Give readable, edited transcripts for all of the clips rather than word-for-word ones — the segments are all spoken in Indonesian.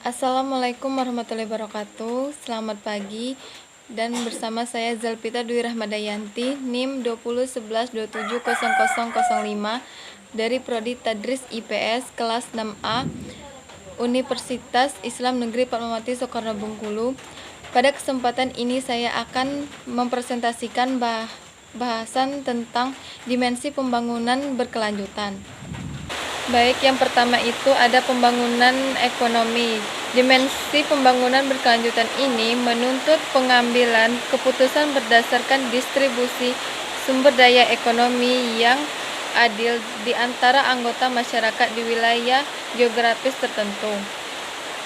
Assalamualaikum warahmatullahi wabarakatuh. Selamat pagi dan bersama saya Zalpita Dwi Rahmadayanti, NIM 2011270005 dari Prodi Tadris IPS kelas 6A Universitas Islam Negeri Fatmawati Soekarno Bengkulu. Pada kesempatan ini saya akan mempresentasikan bahasan tentang dimensi pembangunan berkelanjutan. Baik, yang pertama itu ada pembangunan ekonomi. Dimensi pembangunan berkelanjutan ini menuntut pengambilan keputusan berdasarkan distribusi sumber daya ekonomi yang adil di antara anggota masyarakat di wilayah geografis tertentu.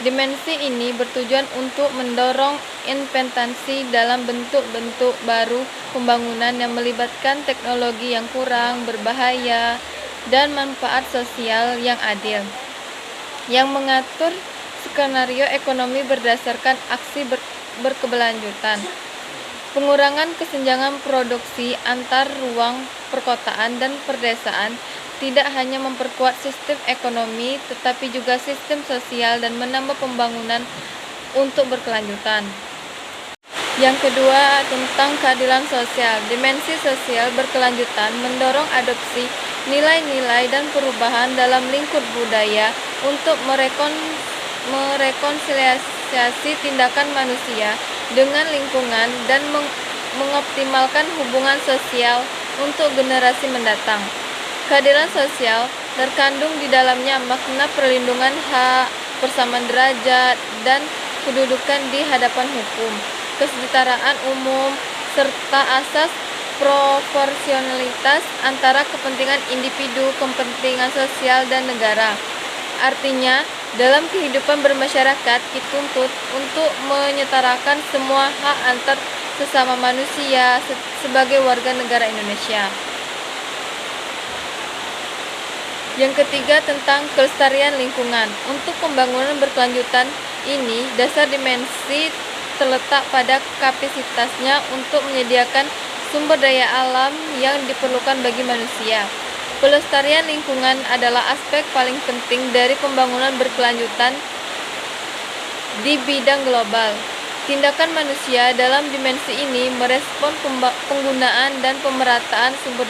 Dimensi ini bertujuan untuk mendorong investasi dalam bentuk-bentuk baru pembangunan yang melibatkan teknologi yang kurang berbahaya dan manfaat sosial yang adil, yang mengatur skenario ekonomi berdasarkan aksi berkeberlanjutan, pengurangan kesenjangan produksi antar ruang perkotaan dan perdesaan, tidak hanya memperkuat sistem ekonomi tetapi juga sistem sosial dan menambah pembangunan untuk berkelanjutan. Yang kedua, tentang keadilan sosial. Dimensi sosial berkelanjutan mendorong adopsi nilai-nilai dan perubahan dalam lingkup budaya untuk merekonsiliasi tindakan manusia dengan lingkungan dan mengoptimalkan hubungan sosial untuk generasi mendatang. Keadilan sosial terkandung di dalamnya makna perlindungan hak, persamaan derajat, dan kedudukan di hadapan hukum, kesetaraan umum, serta asas proporsionalitas antara kepentingan individu, kepentingan sosial, dan negara. Artinya, dalam kehidupan bermasyarakat dituntut untuk menyetarakan semua hak antar sesama manusia sebagai warga negara Indonesia. Yang ketiga, tentang kelestarian lingkungan. Untuk pembangunan berkelanjutan ini, dasar dimensi terletak pada kapasitasnya untuk menyediakan sumber daya alam yang diperlukan bagi manusia. Pelestarian lingkungan adalah aspek paling penting dari pembangunan berkelanjutan di bidang global. Tindakan manusia dalam dimensi ini merespon penggunaan dan pemerataan sumber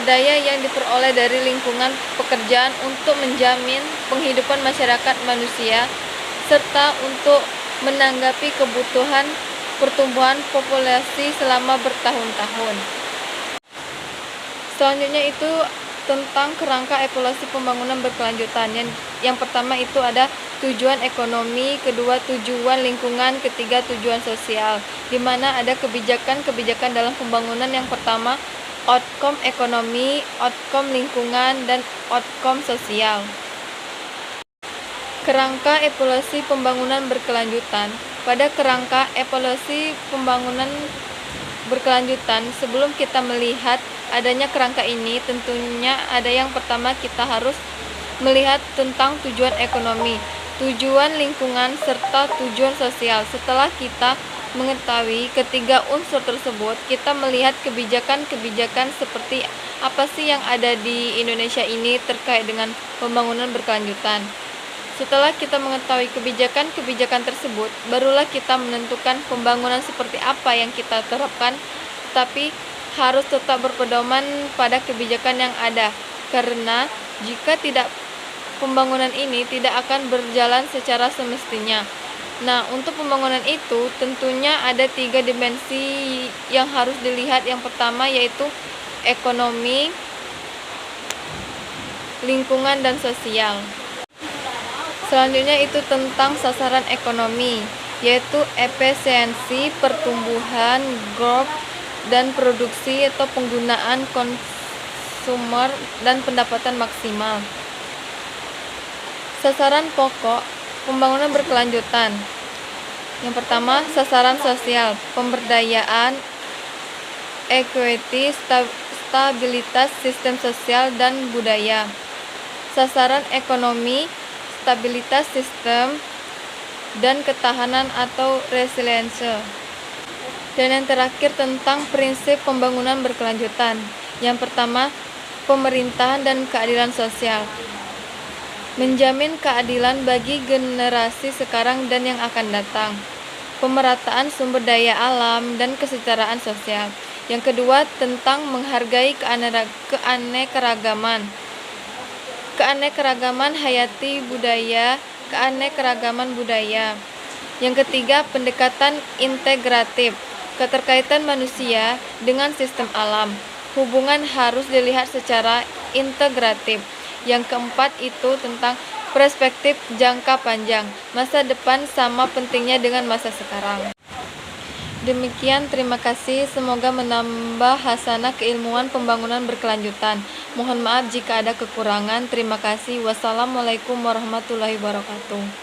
daya yang diperoleh dari lingkungan pekerjaan untuk menjamin penghidupan masyarakat manusia serta untuk menanggapi kebutuhan pertumbuhan populasi selama bertahun-tahun. Selanjutnya itu tentang kerangka evaluasi pembangunan berkelanjutan. Yang pertama itu ada tujuan ekonomi, kedua tujuan lingkungan, ketiga tujuan sosial, di mana ada kebijakan-kebijakan dalam pembangunan. Yang pertama, outcome ekonomi, outcome lingkungan, dan outcome sosial. Kerangka evaluasi pembangunan berkelanjutan. Pada kerangka evaluasi pembangunan berkelanjutan, sebelum kita melihat adanya kerangka ini, tentunya ada yang pertama kita harus melihat tentang tujuan ekonomi, tujuan lingkungan, serta tujuan sosial. Setelah kita mengetahui ketiga unsur tersebut, kita melihat kebijakan-kebijakan seperti apa sih yang ada di Indonesia ini terkait dengan pembangunan berkelanjutan. Setelah kita mengetahui kebijakan-kebijakan tersebut, barulah kita menentukan pembangunan seperti apa yang kita terapkan, tapi harus tetap berpedoman pada kebijakan yang ada, karena jika tidak, pembangunan ini tidak akan berjalan secara semestinya. Nah, untuk pembangunan itu tentunya ada 3 dimensi yang harus dilihat. Yang pertama yaitu ekonomi, lingkungan, dan sosial. Selanjutnya itu tentang sasaran ekonomi, yaitu efisiensi, pertumbuhan, growth, dan produksi atau penggunaan konsumer dan pendapatan maksimal. Sasaran pokok pembangunan berkelanjutan. Yang pertama, sasaran sosial, pemberdayaan, equity, stabilitas sistem sosial dan budaya. Sasaran ekonomi, stabilitas sistem dan ketahanan atau resiliensi. Dan yang terakhir tentang prinsip pembangunan berkelanjutan. Yang pertama, pemerintahan dan keadilan sosial. menjamin keadilan bagi generasi sekarang dan yang akan datang, pemerataan sumber daya alam, dan kesetaraan sosial. Yang kedua, tentang menghargai keanekaragaman hayati budaya, keanekaragaman budaya. Yang ketiga, pendekatan integratif, keterkaitan manusia dengan sistem alam. Hubungan harus dilihat secara integratif. Yang keempat itu tentang perspektif jangka panjang, masa depan sama pentingnya dengan masa sekarang. Demikian, terima kasih. Semoga menambah hasanah keilmuan pembangunan berkelanjutan. Mohon maaf jika ada kekurangan. Terima kasih. Wassalamualaikum warahmatullahi wabarakatuh.